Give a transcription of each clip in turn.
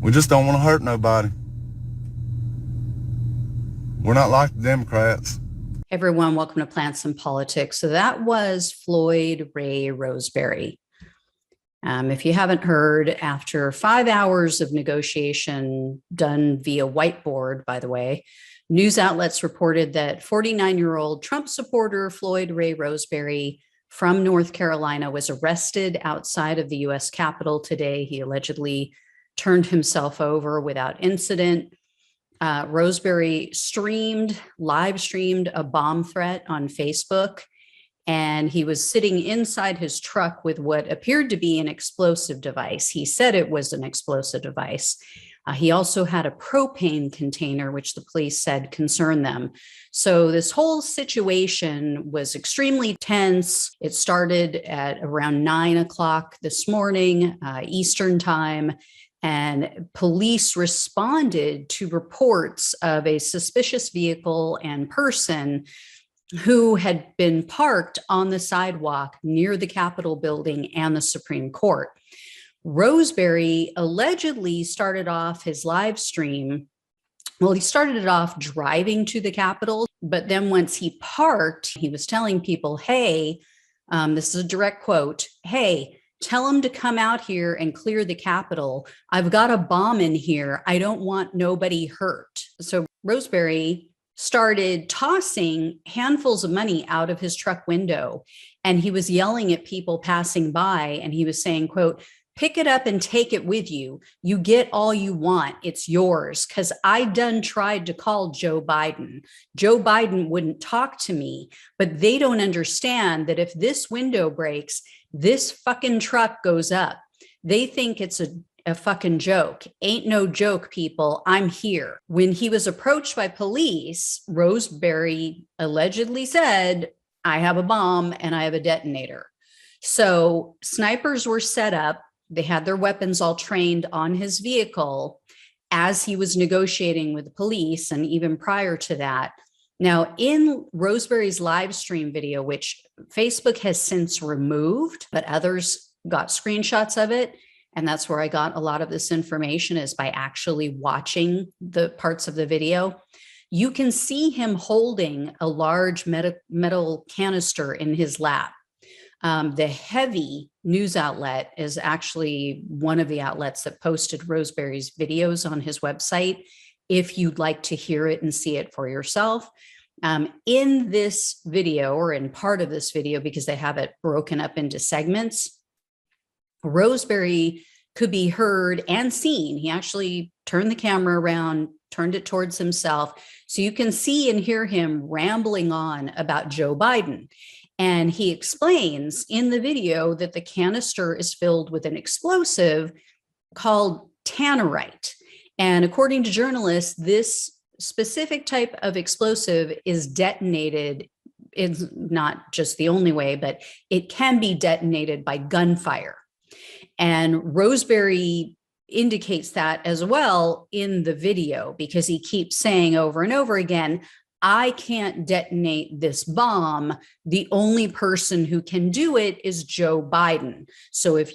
We just don't want to hurt nobody. We're not like the Democrats. Everyone, welcome to Plants and Politics. So that was Floyd Ray Roseberry. If you haven't heard, after 5 hours of negotiation done via whiteboard, by the way, news outlets reported that 49-year-old Trump supporter Floyd Ray Roseberry from North Carolina was arrested outside of the U.S. Capitol today. He allegedly turned himself over without incident. Roseberry live streamed a bomb threat on Facebook, and he was sitting inside his truck with what appeared to be an explosive device. He said it was an explosive device. He also had a propane container, which the police said concerned them. So this whole situation was extremely tense. It started at around 9 o'clock this morning, Eastern time. And police responded to reports of a suspicious vehicle and person who had been parked on the sidewalk near the Capitol building and the Supreme Court. Roseberry allegedly started off his live stream. Well, he started it off driving to the Capitol, but then once he parked, he was telling people, hey, this is a direct quote, hey, tell them to come out here and clear the Capitol. I've got a bomb in here. I don't want nobody hurt. So Roseberry started tossing handfuls of money out of his truck window, and he was yelling at people passing by, and he was saying, quote, pick it up and take it with you. You get all you want. It's yours. Because I done tried to call Joe Biden. Joe Biden wouldn't talk to me, but they don't understand that if this window breaks, this fucking truck goes up. They think it's a fucking joke. Ain't no joke, people. I'm here. When he was approached by police, Roseberry allegedly said, I have a bomb and I have a detonator. So snipers were set up. They had their weapons all trained on his vehicle as he was negotiating with the police, and even prior to that. Now, in Roseberry's live stream video, which Facebook has since removed, but others got screenshots of it, and that's where I got a lot of this information, is by actually watching the parts of the video. You can see him holding a large metal canister in his lap. The Heavy news outlet is actually one of the outlets that posted Roseberry's videos on his website, if you'd like to hear it and see it for yourself. In this video, or in part of this video, because they have it broken up into segments, Roseberry could be heard and seen. He actually turned the camera around, turned it towards himself. So you can see and hear him rambling on about Joe Biden. And he explains in the video that the canister is filled with an explosive called tannerite. And according to journalists, this specific type of explosive is detonated. It's not just the only way, but it can be detonated by gunfire. And Roseberry indicates that as well in the video, because he keeps saying over and over again, I can't detonate this bomb. The only person who can do it is Joe Biden. So if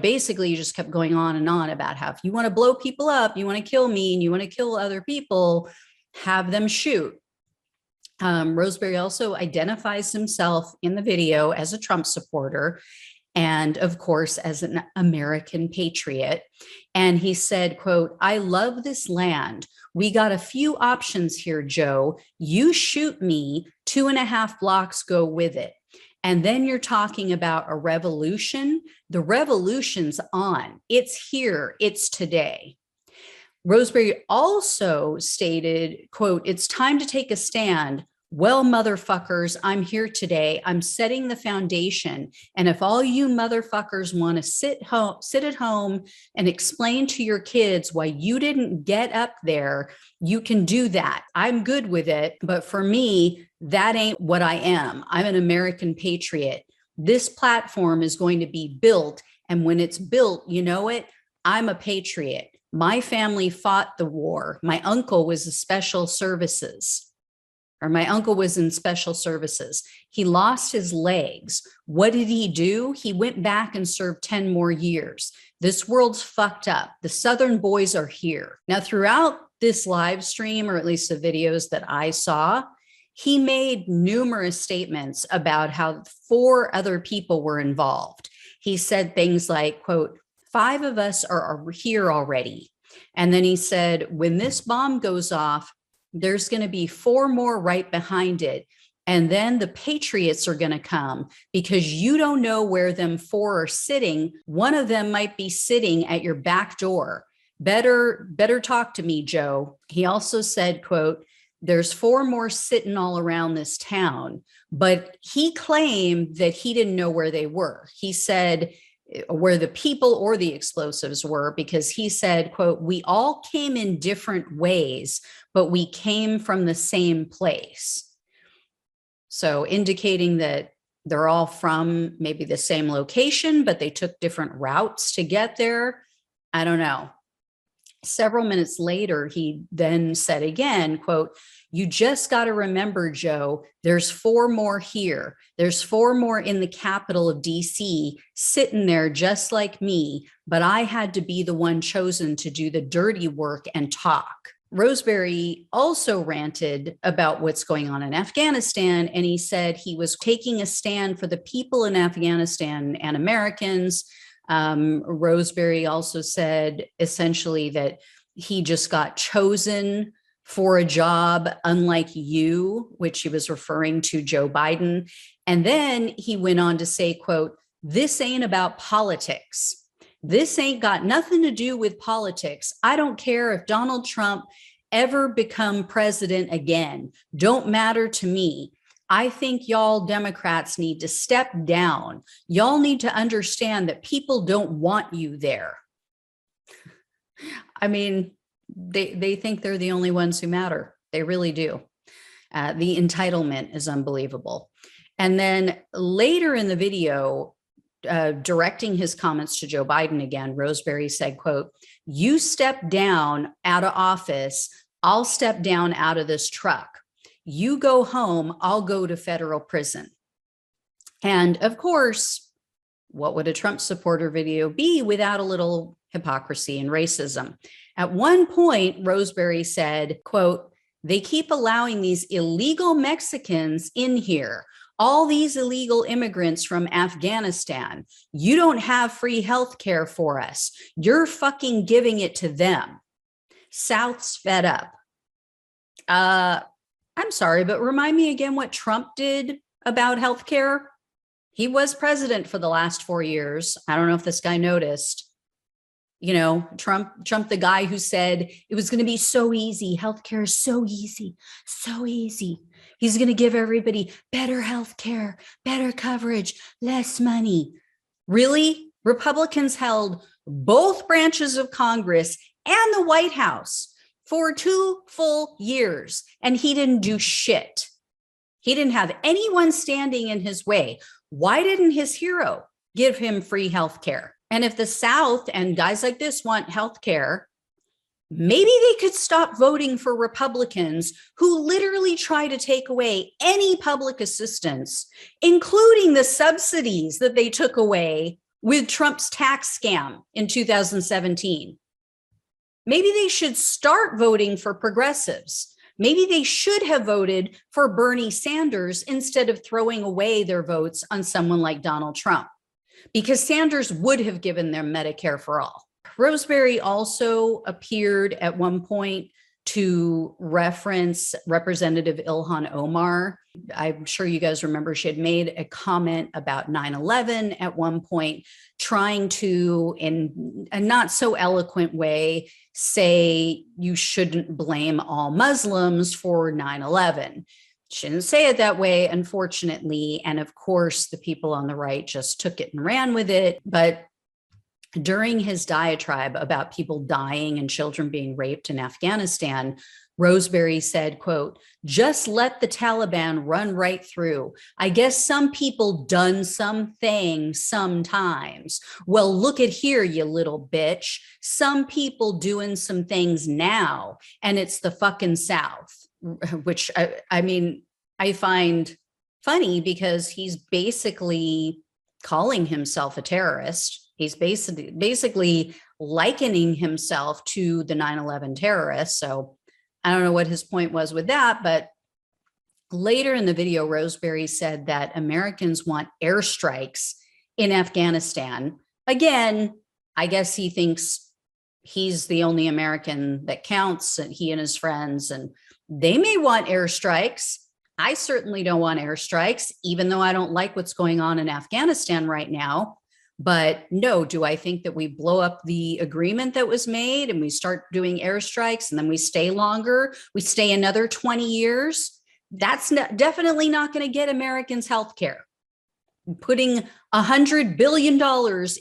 basically you just kept going on and on about how if you want to blow people up, you want to kill me, and you want to kill other people, have them shoot. Roseberry also identifies himself in the video as a Trump supporter, and of course, as an American patriot. And he said, quote, I love this land. We got a few options here, Joe. You shoot me, 2.5 blocks go with it. And then you're talking about a revolution. The revolution's on. It's here. It's today. Roseberry also stated, quote, it's time to take a stand. Well, motherfuckers, I'm here today. I'm setting the foundation. And if all you motherfuckers want to sit at home and explain to your kids why you didn't get up there, you can do that. I'm good with it. But for me, that ain't what I am. I'm an American patriot. This platform is going to be built. And when it's built, you know it, I'm a patriot. My family fought the war. My uncle was the special services. or my uncle was in special services. He lost his legs. What did he do? He went back and served 10 more years. This world's fucked up. The Southern boys are here. Now, throughout this live stream, or at least the videos that I saw, he made numerous statements about how 4 other people were involved. He said things like, quote, 5 of us are here already. And then he said, when this bomb goes off, there's going to be 4 more right behind it. And then the Patriots are going to come because you don't know where them 4 are sitting. One of them might be sitting at your back door. Better talk to me, Joe. He also said, quote, there's 4 more sitting all around this town, but he claimed that he didn't know where they were. He said where the people or the explosives were, because he said, quote, we all came in different ways, but we came from the same place. So indicating that they're all from maybe the same location, but they took different routes to get there. I don't know. Several minutes later, he then said again, quote, you just got to remember, Joe, there's 4 more here. There's 4 more in the capital of DC sitting there just like me, but I had to be the one chosen to do the dirty work and talk. Roseberry also ranted about what's going on in Afghanistan, and he said he was taking a stand for the people in Afghanistan and Americans. Roseberry also said essentially that he just got chosen for a job, unlike you, which he was referring to Joe Biden. And then he went on to say, quote, this ain't about politics. This ain't got nothing to do with politics. I don't care if Donald Trump ever become president again. Don't matter to me. I think y'all Democrats need to step down. Y'all need to understand that people don't want you there. I mean, they think they're the only ones who matter. They really do. The entitlement is unbelievable. And then later in the video, directing his comments to Joe Biden again, Roseberry said, quote, you step down out of office, I'll step down out of this truck. You go home, I'll go to federal prison. And of course, what would a Trump supporter video be without a little hypocrisy and racism? At one point, Roseberry said, quote, they keep allowing these illegal Mexicans in here, all these illegal immigrants from Afghanistan. You don't have free health care for us. You're fucking giving it to them. South's fed up. I'm sorry, but remind me again what Trump did about healthcare. He was president for the last 4 years. I don't know if this guy noticed. You know, Trump, the guy who said it was going to be so easy. Healthcare is so easy, so easy. He's going to give everybody better healthcare, better coverage, less money. Really? Republicans held both branches of Congress and the White House for 2 full years, and he didn't do shit. He didn't have anyone standing in his way. Why didn't his hero give him free health care? And if the South and guys like this want health care, maybe they could stop voting for Republicans who literally try to take away any public assistance, including the subsidies that they took away with Trump's tax scam in 2017. Maybe they should start voting for progressives. Maybe they should have voted for Bernie Sanders instead of throwing away their votes on someone like Donald Trump, because Sanders would have given them Medicare for all. Roseberry also appeared at one point to reference Representative Ilhan Omar. I'm sure you guys remember she had made a comment about 9/11 at one point, trying to, in a not so eloquent way, say you shouldn't blame all Muslims for 9/11. She didn't say it that way, unfortunately. And of course, the people on the right just took it and ran with it. But during his diatribe about people dying and children being raped in Afghanistan, Roseberry said, quote, just let the Taliban run right through. I guess some people done some things sometimes. Well, look at here, you little bitch. Some people doing some things now, and it's the fucking South. which I mean, I find funny because he's basically calling himself a terrorist. He's basically likening himself to the 9/11 terrorists. So I don't know what his point was with that, but later in the video, Roseberry said that Americans want airstrikes in Afghanistan. Again, I guess he thinks he's the only American that counts, and he and his friends, and they may want airstrikes. I certainly don't want airstrikes, even though I don't like what's going on in Afghanistan right now. But no, do I think that we blow up the agreement that was made and we start doing airstrikes and then we stay longer, we stay another 20 years? That's definitely not going to get Americans health care. Putting $100 billion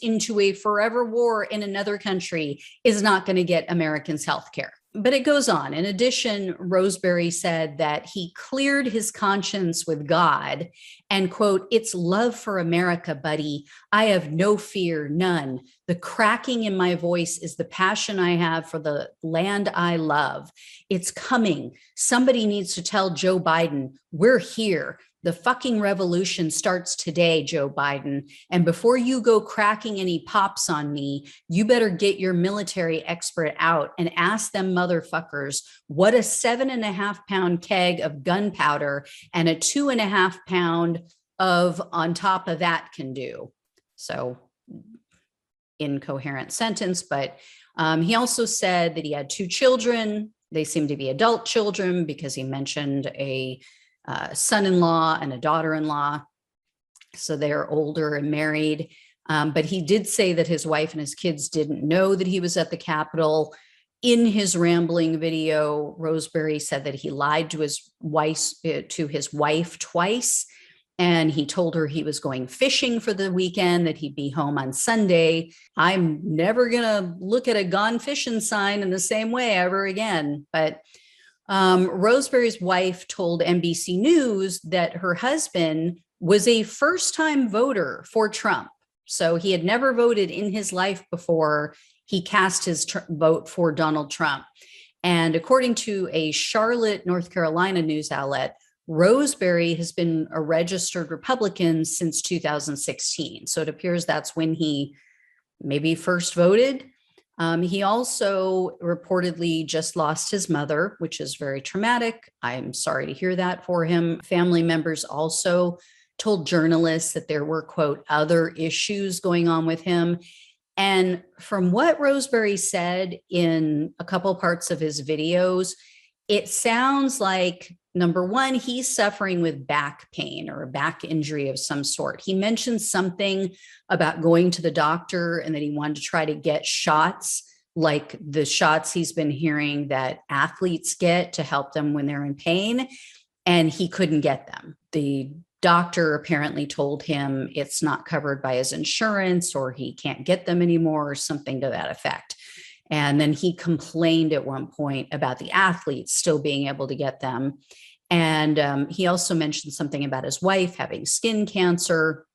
into a forever war in another country is not going to get Americans health care. But it goes on. In addition, Roseberry said that he cleared his conscience with God and, quote, "It's love for America, buddy. I have no fear, none. The cracking in my voice is the passion I have for the land I love. It's coming. Somebody needs to tell Joe Biden, we're here. The fucking revolution starts today, Joe Biden. And before you go cracking any pops on me, you better get your military expert out and ask them motherfuckers what a 7.5-pound keg of gunpowder and a 2.5-pound of on top of that can do." So incoherent sentence, but he also said that he had 2 children. They seem to be adult children because he mentioned a son-in-law and a daughter-in-law. So they're older and married. But he did say that his wife and his kids didn't know that he was at the Capitol. In his rambling video, Roseberry said that he lied to his wife twice. And he told her he was going fishing for the weekend, that he'd be home on Sunday. I'm never going to look at a gone fishing sign in the same way ever again. But Roseberry's wife told NBC News that her husband was a first-time voter for Trump. So he had never voted in his life before he cast his vote for Donald Trump. And according to a Charlotte, North Carolina news outlet, Roseberry has been a registered Republican since 2016. So it appears that's when he maybe first voted. He also reportedly just lost his mother, which is very traumatic. I'm sorry to hear that for him. Family members also told journalists that there were, quote, other issues going on with him. And from what Roseberry said in a couple parts of his videos, it sounds like, number one, he's suffering with back pain or a back injury of some sort. He mentioned something about going to the doctor and that he wanted to try to get shots, like the shots he's been hearing that athletes get to help them when they're in pain, and he couldn't get them. The doctor apparently told him it's not covered by his insurance or he can't get them anymore or something to that effect. And then he complained at one point about the athletes still being able to get them. And he also mentioned something about his wife having skin cancer,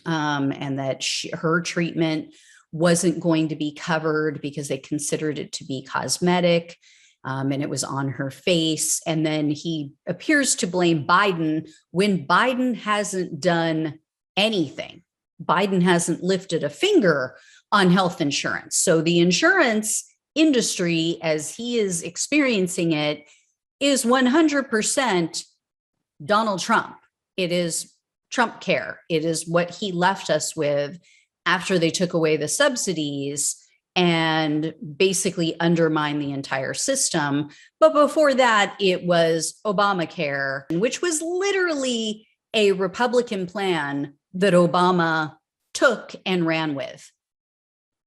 and that her treatment wasn't going to be covered because they considered it to be cosmetic, and it was on her face. And then he appears to blame Biden when Biden hasn't done anything. Biden hasn't lifted a finger on health insurance. So the insurance industry, as he is experiencing it, is 100% Donald Trump. It is Trump care. It is what he left us with after they took away the subsidies and basically undermined the entire system. But before that, it was Obamacare, which was literally a Republican plan that Obama took and ran with.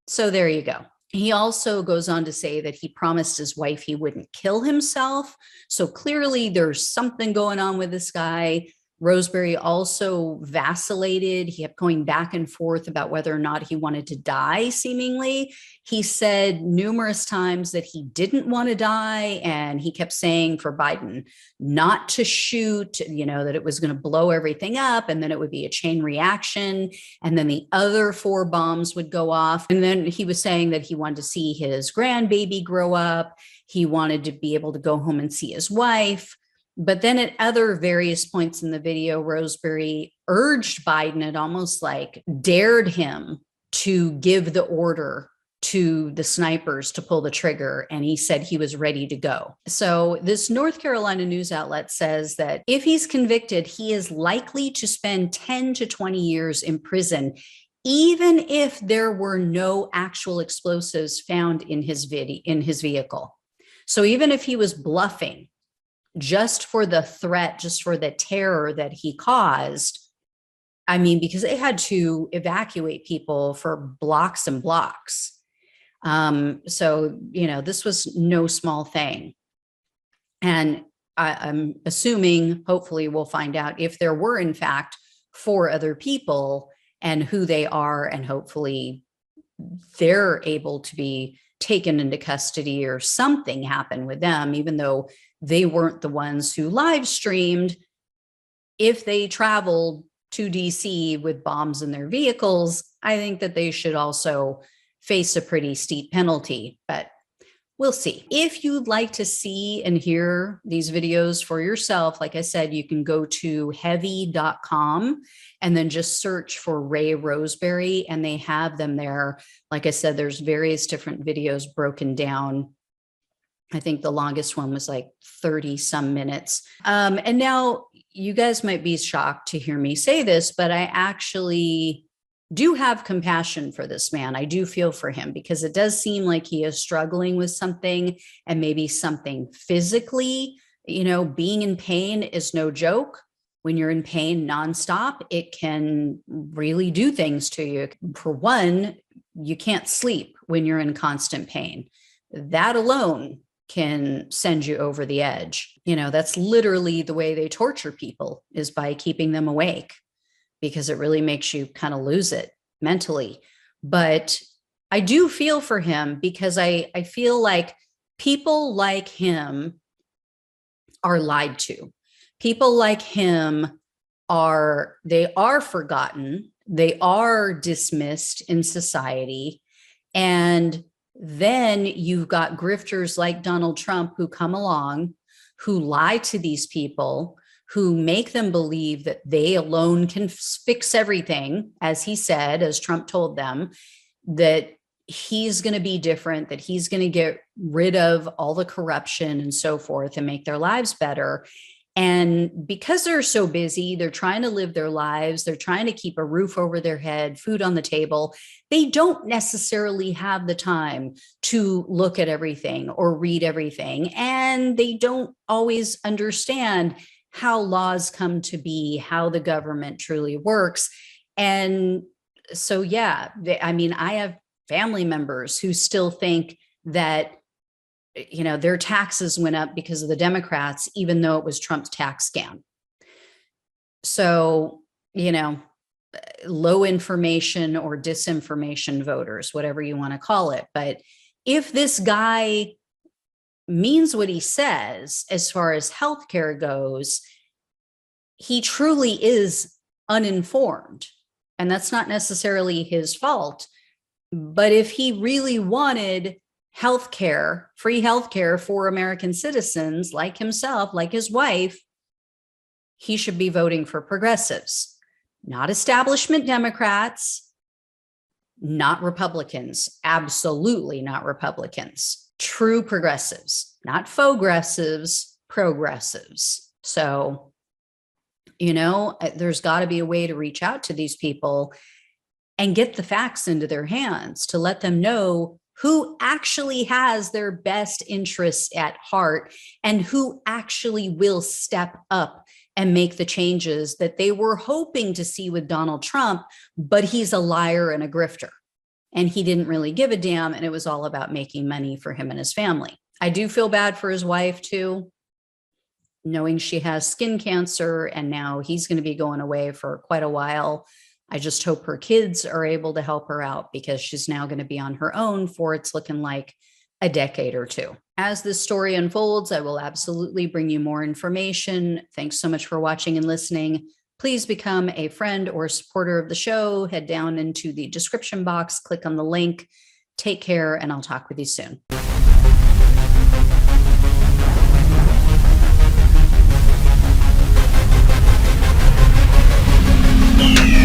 So there you go. He also goes on to say that he promised his wife he wouldn't kill himself. So clearly there's something going on with this guy. Roseberry also vacillated. He kept going back and forth about whether or not he wanted to die, seemingly. He said numerous times that he didn't want to die, and he kept saying for Biden not to shoot, you know, that it was going to blow everything up, and then it would be a chain reaction, and then the other 4 bombs would go off. And then he was saying that he wanted to see his grandbaby grow up. He wanted to be able to go home and see his wife. But then at other various points in the video, Roseberry urged Biden, it almost like dared him to give the order to the snipers to pull the trigger. And he said he was ready to go. So this North Carolina news outlet says that if he's convicted, he is likely to spend 10 to 20 years in prison, even if there were no actual explosives found in his vehicle. So even if he was bluffing, just for the threat, just for the terror that he caused, I mean, because they had to evacuate people for blocks and blocks. So, you know, this was no small thing. And I'm assuming, hopefully we'll find out if there were, in fact, 4 other people and who they are, and hopefully they're able to be taken into custody or something happened with them, even though they weren't the ones who live streamed. If they traveled to DC with bombs in their vehicles, I think that they should also face a pretty steep penalty, but we'll see. If you'd like to see and hear these videos for yourself, like I said, you can go to heavy.com and then just search for Ray Roseberry, and they have them there. Like I said, there's various different videos broken down. I think the longest one was like 30 some minutes. And now you guys might be shocked to hear me say this, but I actually do have compassion for this man. I do feel for him, because it does seem like he is struggling with something, and maybe something physically. You know, being in pain is no joke. When you're in pain nonstop, it can really do things to you. For one, you can't sleep when you're in constant pain. That alone can send you over the edge. You know, that's literally the way they torture people, is by keeping them awake, because it really makes you kind of lose it mentally. But I do feel for him, because I feel like people like him are lied to. People like him are forgotten. They are dismissed in society. And then you've got grifters like Donald Trump who come along, who lie to these people, who make them believe that they alone can fix everything, as he said, as Trump told them, that he's going to be different, that he's going to get rid of all the corruption and so forth and make their lives better. And because they're so busy, they're trying to live their lives, they're trying to keep a roof over their head, food on the table. They don't necessarily have the time to look at everything or read everything. And they don't always understand how laws come to be, how the government truly works. And so, yeah, I mean, I have family members who still think that, you know, their taxes went up because of the Democrats, even though it was Trump's tax scam. So, you know, low information or disinformation voters, whatever you want to call it. But if this guy means what he says, as far as healthcare goes, he truly is uninformed. And that's not necessarily his fault. But if he really wanted healthcare, free healthcare for American citizens like himself, like his wife, he should be voting for progressives, not establishment Democrats, not Republicans, absolutely not Republicans, true progressives, not faux-gressives, progressives. So, you know, there's got to be a way to reach out to these people and get the facts into their hands, to let them know who actually has their best interests at heart and who actually will step up and make the changes that they were hoping to see with Donald Trump, but he's a liar and a grifter. And he didn't really give a damn, and it was all about making money for him and his family. I do feel bad for his wife too. knowing she has skin cancer and now he's going to be going away for quite a while. I just hope her kids are able to help her out because she's now going to be on her own for it's looking like a decade or two. As this story unfolds, I will absolutely bring you more information. Thanks so much for watching and listening. Please become a friend or supporter of the show. Head down into the description box, click on the link. Take care, and I'll talk with you soon. Yeah.